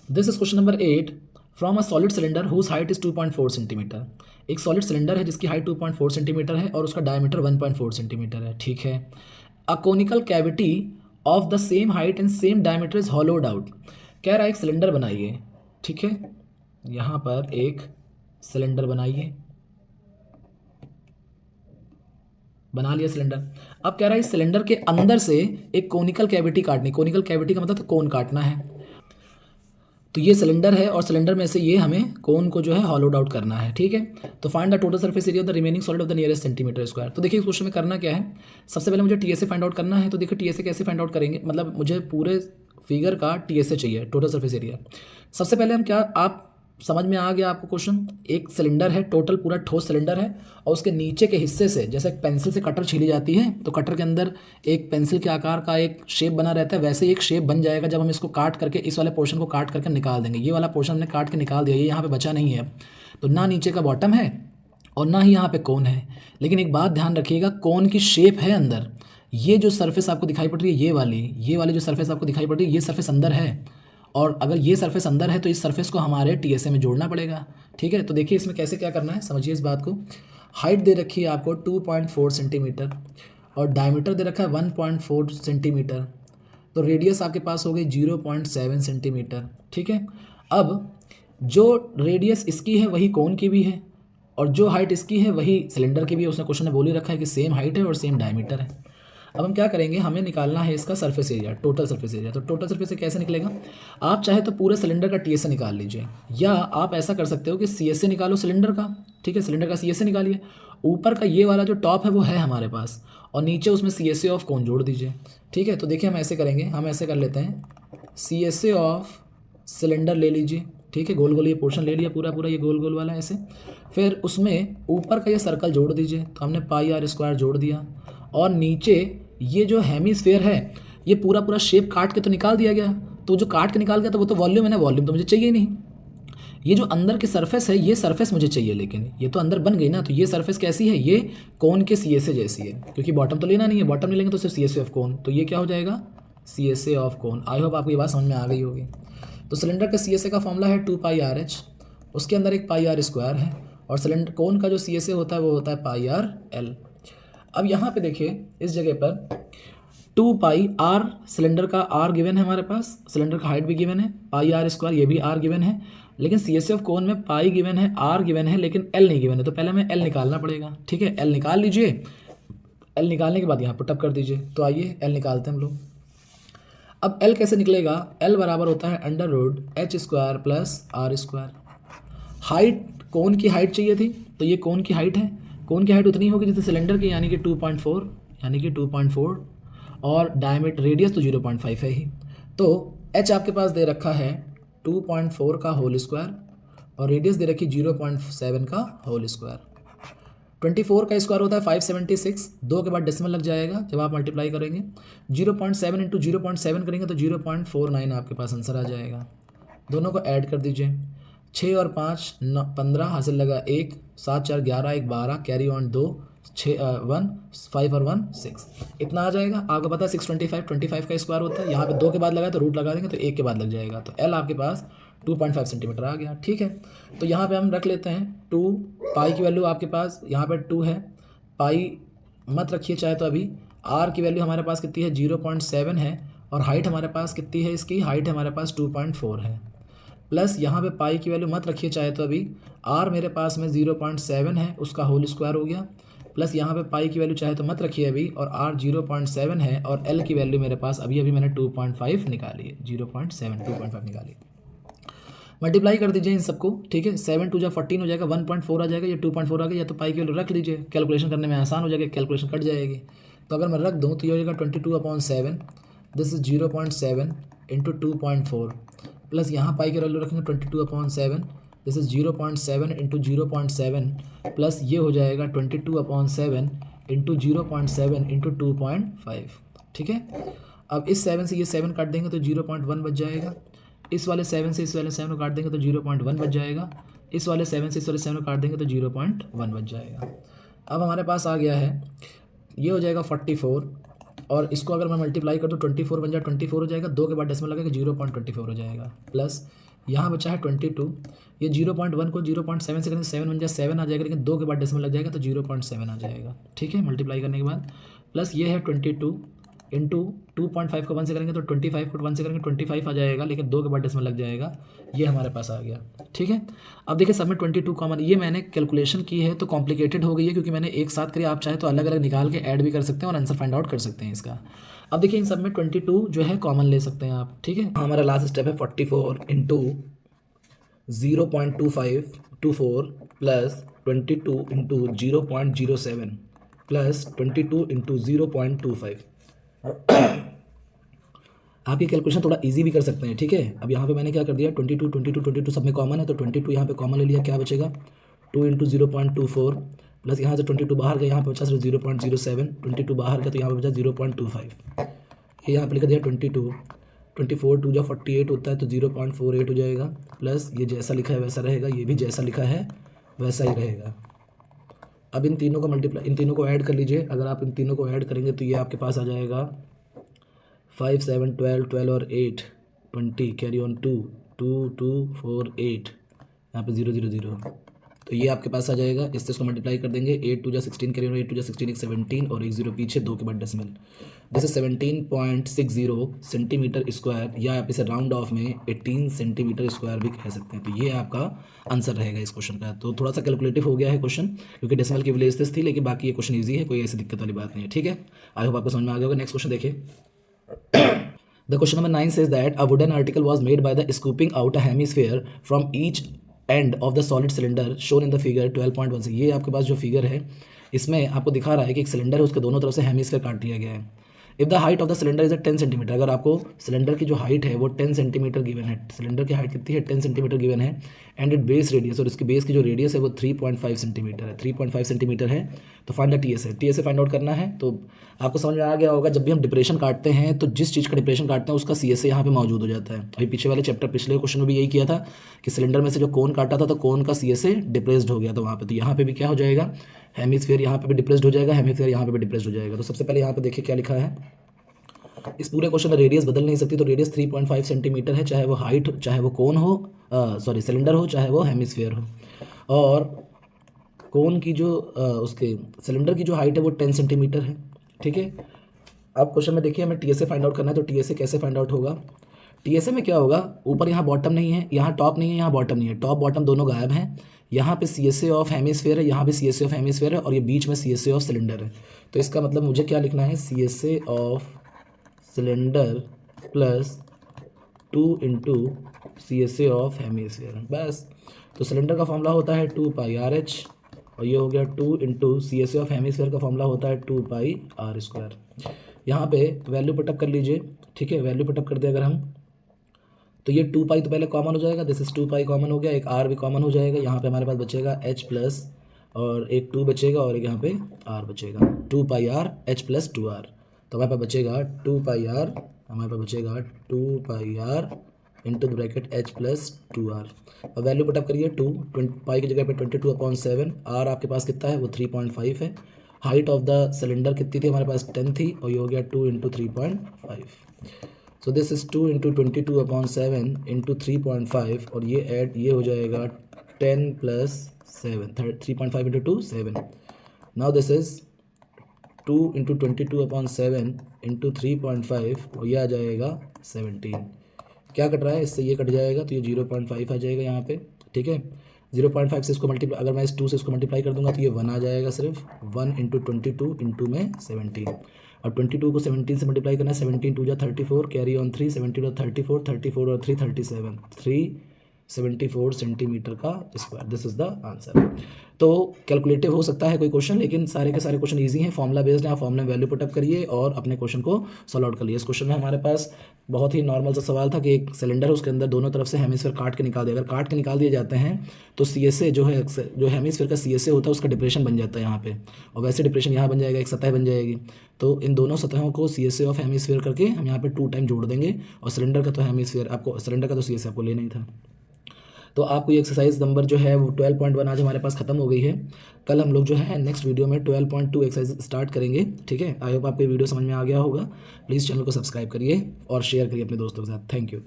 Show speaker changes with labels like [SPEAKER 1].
[SPEAKER 1] This is question number 8 from a solid cylinder whose height is 2.4 centimetre. एक solid cylinder है जिसकी height 2.4 centimetre है और उसका डायमीटर 1.4 सेंटीमीटर है। ठीक है। A conical cavity of the same height and same diameter is hollowed out. कह रहा है एक सिलेंडर बनाइए। ठीक है, यहाँ पर एक सिलेंडर बनाइए, बना लिया सिलेंडर। अब कह रहा है इस सिलेंडर के अंदर से एक कोनिकल कैविटी काटनी। कोनिकल कैविटी का मतलब तो कोन काटना है। तो ये सिलेंडर है और सिलेंडर में से ये हमें कोन को जो है हॉलोड आउट करना है। ठीक है, तो find the total surface area of the remaining solid of the nearest centimetre square. तो देखिए इस क्वेश्चन में करना क्या है, सबसे पहले मुझे टीएसए फाइंड आउट करना है। तो देखिए टीएसए कैसे फाइंड आउट करेंगे, मतलब मुझे पूरे फिगर का टीएसए चाहिए, टोटल सरफेस एरिया। सबसे पहले हम क्या, आप समझ में आ गया आपको क्वेश्चन। एक सिलेंडर है, टोटल पूरा ठोस सिलेंडर है और उसके नीचे के हिस्से से जैसे एक पेंसिल से कटर छीली जाती है तो कटर के अंदर एक पेंसिल के आकार का एक शेप बना रहता है, वैसे ही एक शेप बन जाएगा जब हम इसको काट करके, इस वाले पोर्शन को काट करके निकाल देंगे। ये वाला पोर्शन हमने काट के निकाल दिया, ये यहाँ पे बचा नहीं है। तो ना नीचे का बॉटम है और ना ही यहाँ पे कोन है। लेकिन एक बात ध्यान रखिएगा, कोन की शेप है अंदर। ये जो सरफेस आपको दिखाई पड़ रही है, ये वाली जो सरफेस आपको दिखाई पड़ रही है, ये सरफेस अंदर है। और अगर ये सरफेस अंदर है तो इस सरफेस को हमारे टीएसए में जोड़ना पड़ेगा। ठीक है, तो देखिए इसमें कैसे क्या करना है, समझिए इस बात को। हाइट दे रखी है आपको 2.4 सेंटीमीटर और डायमीटर दे रखा है 1.4 सेंटीमीटर। तो रेडियस आपके पास हो गई 0.7 सेंटीमीटर। ठीक है, अब जो रेडियस इसकी है वही कोन की भी है और जो हाइट इसकी है वही सिलेंडर की भी है। उसने क्वेश्चन में बोल ही रखा है कि सेम हाइट है और सेम डायमीटर है। अब हम क्या करेंगे, हमें निकालना है इसका surface area, total surface area. तो टोटल सरफेस एरिया कैसे निकलेगा, आप चाहे तो पूरे सिलेंडर का टीएसए निकाल लीजिए, या आप ऐसा कर सकते हो कि सीएसए निकालो सिलेंडर का। ठीक है, सिलेंडर का सीएसए निकालिए। ऊपर का ये वाला जो टॉप है वो है हमारे पास और नीचे उसमें सीएसए ऑफ कोन जोड़ दीजिए। ठीक है, तो देखिए हम ऐसे करेंगे, हम ऐसे कर लेते हैं, सीएसए ऑफ सिलेंडर ले लीजिए। ठीक है, गोल गोल ये पोर्शन ले लिया, पूरा पूरा ये गोल गोल वाला ऐसे। फिर उसमें ऊपर का ये सर्कल जोड़ दीजिए, तो हमने पाई आर स्क्वायर जोड़ दिया। और नीचे ये जो हेमीस्फेयर है ये पूरा पूरा शेप काट के तो निकाल दिया गया। तो जो काट के निकाल गया तो वो तो वॉल्यूम है ना, वॉल्यूम तो मुझे चाहिए ही नहीं। ये जो अंदर की सरफेस है ये सरफेस मुझे चाहिए, लेकिन ये तो अंदर बन गई ना। तो ये सरफेस कैसी है, ये कोन के सीएसए जैसी है, क्योंकि बॉटम तो लेना नहीं है, बॉटम नहीं लेंगे तो सिर्फ सीएसए ऑफ कोन। तो ये क्या हो जाएगा, CSA of cone. I hope आपको ये बात समझ में आ गई होगी। तो सिलेंडर का सीएसए का फॉर्मूला है 2πRh, उसके अंदर एक पाई आर स्क्वायर है और सिलेंडर कोन का जो सीएसए होता है वो होता है पाई आर एल। अब यहाँ पे देखिए इस जगह पर 2πr, सिलेंडर का r गिवन है हमारे पास, सिलेंडर का हाइट भी गिवन है, पाई आर स्क्वायर ये भी r गिवन है। लेकिन सीएसए ऑफ कोन में पाई गिवन है, r गिवन है, लेकिन l नहीं गिवन है। तो पहले हमें l निकालना पड़ेगा। ठीक है, l निकाल लीजिए। l निकालने के बाद यहाँ पुट अप कर दीजिए। तो आइए l निकालते हैं हम लोग। अब l कैसे निकलेगा, l बराबर होता है under root h square plus r square. Height, cone की हाइट चाहिए थी तो ये कोन की हाइट है। कोन की हाइट उतनी होगी जितनी सिलेंडर की, यानी कि 2.4, यानी कि 2.4, और डायमीटर रेडियस तो 0.5 है ही। तो h आपके पास दे रखा है 2.4 का होल स्क्वायर और रेडियस दे रखी 0.7 का होल स्क्वायर। 24 का स्क्वायर होता है 576, 2 के बाद डेसिमल लग जाएगा जब आप मल्टीप्लाई करेंगे। 0.7 इंटू 0.7 करेंगे तो 0.49 आपके पास आंसर आ जाएगा। दोनों को ऐड कर दीजिए, 6 और 5 15, हासिल लगा 1, 7 4 11, 1 12, कैरी ऑन 2, 6 1 5 और 1 6, इतना आ जाएगा। आपको पता है 625, 25 का स्क्वायर होता है। यहाँ पे 2 के बाद लगा तो रूट लगा देंगे तो 1 के बाद लग जाएगा। तो एल आपके पास 2.5 सेंटीमीटर आ गया। ठीक है, तो यहाँ पे हम रख लेते हैं 2, पाई की वैल्यू आपके पास यहाँ पे 2 है, पाई मत रखिए चाहे तो अभी। आर की वैल्यू हमारे पास कितनी है, 0.7 है और हाइट हमारे पास कितनी है, इसकी हाइट हमारे पास 2.4 है। प्लस यहाँ पे पाई की वैल्यू मत रखिए चाहे तो अभी, आर मेरे पास में 0.7 है, उसका होल स्क्वायर हो गया। प्लस यहाँ पे पाई की वैल्यू चाहे तो मत रखिए अभी, और आर 0.7 है और एल की वैल्यू मेरे पास अभी अभी मैंने 2.5 निकाली है, 0.7 2.5 निकाली। मल्टीप्लाई कर दीजिए इन सबको। ठीक है, 7 2 14 हो जाएगा, 1.4 आ जाएगा, ये 2.4 आ गया। या तो पाई की वैल्यू रख लीजिए, कैलकुलेशन करने में आसान हो जाएगा, कैलकुलेशन कट जाएगी। तो अगर मैं रख दूँ तो ये हो जाएगा 22/7, दिस इज 0.7 इंटू 2.4, प्लस यहाँ पाई की वैल्यू रखेंगे 22/7, दिस इज 0.7 इंटू 0.7, प्लस ये हो जाएगा 22/7 इंटू 0.7 इंटू 2.5। ठीक है, अब इस 7 से ये 7 काट देंगे तो 0.1 बच जाएगा। इस वाले 7 से इस वाले 7 को काट देंगे तो 0.1 बच जाएगा। इस वाले 7 से इस वाले 7 को काट देंगे तो 0.1 बच जाएगा। अब हमारे पास आ गया है, ये हो जाएगा 44 और इसको अगर मैं मल्टीप्लाई कर दूँ 24 बन जाए, 24 हो जाएगा, 2 के बाद डेसिमल लगेगा 0.24 हो जाएगा। प्लस यहाँ बचा है 22, ये 0.1 को 0.7 से करेंगे 7 बन जाए 7 आ जाएगा, लेकिन 2 के बाद डेसिमल लग जाएगा तो 0.7 आ जाएगा। ठीक है, मल्टीप्लाई करने के बाद प्लस ये है 22 इंटू 2.5 को 1 से करेंगे तो 25 को 1 से करेंगे 25 आ जाएगा, लेकिन 2 के बाद डेसिमल लग जाएगा, ये हमारे पास आ गया। ठीक है, अब देखिए सब में 22 कॉमन, ये मैंने कैलकुलेशन की है तो कॉम्प्लिकेटेड हो गई है क्योंकि मैंने एक साथ करी, आप चाहे तो अलग अलग निकाल के ऐड भी कर सकते हैं और आंसर फाइंड आउट कर सकते हैं इसका। अब देखिए इन सब में 22 जो है कॉमन ले सकते हैं आप। ठीक है, हमारा लास्ट स्टेप है 44 into 0.2524 plus 22 into 0.07 plus 22 into 0.25। आप ये कैलकुलेशन थोड़ा इजी भी कर सकते हैं। ठीक है, अब यहाँ पे मैंने क्या कर दिया 22 सब में कॉमन है तो 22 यहाँ पे कॉमन ले लिया, क्या बचेगा 2 इंटू 0.24 प्लस यहाँ से 22 बाहर गया, यहाँ पे बचा सिर्फ 0.07, 22 बाहर गया तो यहाँ पे बचा 0.25, ये यहाँ पे लिख दिया 22, 24 2 जा 48 होता है तो 0.48 हो जाएगा, प्लस ये जैसा लिखा है वैसा रहेगा, ये भी जैसा लिखा है वैसा ही रहेगा। अब इन तीनों को मल्टीप्लाई, इन तीनों को ऐड कर लीजिए, अगर आप इन तीनों को ऐड करेंगे तो ये आपके पास आ जाएगा 5 7 12 12 और 8 20 कैरी ऑन 2 2 2 4 8, यहाँ पे 0 0 0, तो ये आपके पास आ जाएगा। इससे इसको मल्टीप्लाई कर देंगे, 8 2 जा 16 कैरी ऑन 8 2 जा 16 एक 17 और एक 0 पीछे, 2 के बाद डेसिमल, जैसे 17.60 सेंटीमीटर स्क्वायर, या आप इसे राउंड ऑफ में 18 सेंटीमीटर स्क्वायर भी कह सकते हैं। तो ये आपका आंसर रहेगा इस क्वेश्चन का। तो थोड़ा सा कैलकुलेटिव हो गया है क्वेश्चन क्योंकि डेसिमल की विलेजेस थी, लेकिन बाकी ये क्वेश्चन ईजी है, कोई ऐसी दिक्कत वाली बात नहीं है। ठीक है, आई होप आपको समझ में आ गया होगा। नेक्स्ट क्वेश्चन देखिए, The question number 9 says that a wooden article was made by the scooping out a hemisphere from each end of the solid cylinder shown in the figure 12.1 से। ये आपके पास जो फिगर है इसमें आपको दिखा रहा है कि एक सिलेंडर है, उसके दोनों तरफ से हेमिस्फीयर काट दिया गया है। If the height of the cylinder is 10 centimetre, अगर आपको सिलेंडर की जो हाइट है वो 10 सेंटीमीटर गिवन है, सिलेंडर की हाइट कितनी है 10 सेंटीमीटर गिवन है, एंड इट बेस रेडियस, और इसकी बेस की जो रेडियस है वो 3.5 सेंटीमीटर है, 3.5 सेंटीमीटर है, तो फाइंड द टीएस है, टीएस फाइंड आउट करना है। तो आपको समझ में आ गया होगा, जब भी हम डिप्रेशन काटते हैं तो जिस चीज़ का डिप्रेशन काटते हैं उसका सीएसए यहाँ पे मौजूद हो जाता है। अभी पीछे वाले चैप्टर पिछले क्वेश्चन में भी यही किया था कि सिलेंडर में से जो कोन काटा था तो कोन का सीएसए डिप्रेस्ड हो गया था वहाँ पे, तो यहाँ पे भी क्या हो जाएगा हेमिस्फीयर यहाँ पे भी डिप्रेस्ड हो जाएगा, हेमिस्फीयर यहाँ पे भी डिप्रेस्ड हो जाएगा। तो सबसे पहले यहाँ पे देखिए क्या लिखा है, इस पूरे क्वेश्चन में रेडियस बदल नहीं सकती, तो रेडियस 3.5 सेंटीमीटर है, चाहे वो हाइट चाहे वो कोन हो, सॉरी सिलेंडर हो चाहे वो हेमिस्फीयर हो, और कोन की जो उसके सिलेंडर की जो हाइट है वो 10 सेंटीमीटर है। ठीक है, अब क्वेश्चन में देखिए हमें टीएसए फाइंड आउट करना है, तो टीएसए कैसे फाइंड आउट होगा, टीएसए में क्या होगा, ऊपर यहाँ बॉटम नहीं है, यहाँ टॉप नहीं है, यहाँ बॉटम नहीं है, टॉप बॉटम दोनों गायब हैं, यहाँ पे सीएसए ऑफ हेमिस्फीयर है, यहाँ पे सीएसए ऑफ हेमिस्फीयर है, और ये बीच में सीएसए ऑफ सिलेंडर है। तो इसका मतलब मुझे क्या लिखना है, CSA of cylinder plus 2 into CSA of hemisphere, बस। तो सिलेंडर का फॉर्मूला होता है 2πRH, और ये हो गया 2 इंटू सीएसए ऑफ हेमिस्फीयर का फॉर्मूला होता है 2πr²। यहाँ पे वैल्यू पुटअप कर लीजिए। ठीक है, वैल्यू पुटअप कर दे अगर हम, तो ये 2π तो पहले कॉमन हो जाएगा, दिस इज 2π कॉमन हो गया, एक r भी कॉमन हो जाएगा, यहाँ पे हमारे पास बचेगा h प्लस और एक 2 बचेगा और एक यहाँ पे r बचेगा, 2πr h प्लस 2r, तो हमारे पास बचेगा 2πr, हमारे पास बचेगा 2πr into bracket h plus 2r। और वैल्यू पुटअप करिए 2 पाई की जगह पे 22/7, r आपके पास कितना है वो 3.5 है, हाइट ऑफ द सिलेंडर कितनी थी हमारे पास 10 थी, और ये हो गया 2 into 3.5, so this is 2 into 22/7 into 3.5, और ये ऐड ये हो जाएगा 10 plus 7, 3.5 into 2 7, now this is 2 into 22/7 into 3.5, और ये आ जाएगा 17। क्या कट रहा है, इससे ये कट जाएगा तो ये 0.5 आ जाएगा यहाँ पे। ठीक है, 0.5 से इसको मल्टीप्लाई, अगर मैं इस 2 से इसको मल्टीप्लाई कर दूंगा तो ये 1 आ जाएगा, सिर्फ 1 इंटू 22 इंटू में 17, और 22 को 17 से मल्टीप्लाई करना है, 17 2 जा 34 कैरी ऑन 3, 17 और 34, 34 और 3 37, 374 सेंटीमीटर का square, this is the answer. तो कैलकुलेटिव हो सकता है कोई क्वेश्चन, लेकिन सारे के सारे क्वेश्चन इजी हैं, फॉर्मूला बेस्ड है, आप फॉर्मूला में वैल्यू पुटअप करिए और अपने क्वेश्चन को सॉल्व आउट कर लिए। इस क्वेश्चन में हमारे पास बहुत ही नॉर्मल सा सवाल था कि एक सिलेंडर है, उसके अंदर दोनों तरफ से हेमिस्फीयर काट के निकाल दिया, अगर काट के निकाल दिए जाते हैं तो सीएसए जो है, जो हेमिस्फीयर का सीएसए होता है उसका डिप्रेशन बन जाता है यहाँ पे, और वैसे डिप्रेशन यहाँ बन जाएगा, एक सतह बन जाएगी, तो इन दोनों सतहों को सीएसए ऑफ हेमिस्फीयर करके हम यहाँ पे 2 टाइम जोड़ देंगे, और सिलेंडर का तो हेमिस्फीयर आपको, सिलेंडर का तो सीएसए आपको लेना ही था। तो आपको ये एक्सरसाइज नंबर जो है वो 12.1 आज हमारे पास खत्म हो गई है। कल हम लोग जो है नेक्स्ट वीडियो में 12.2 एक्सरसाइज स्टार्ट करेंगे। ठीक है, आई होप आपको वीडियो समझ में आ गया होगा। प्लीज़ चैनल को सब्सक्राइब करिए और शेयर करिए अपने दोस्तों के साथ। Thank you.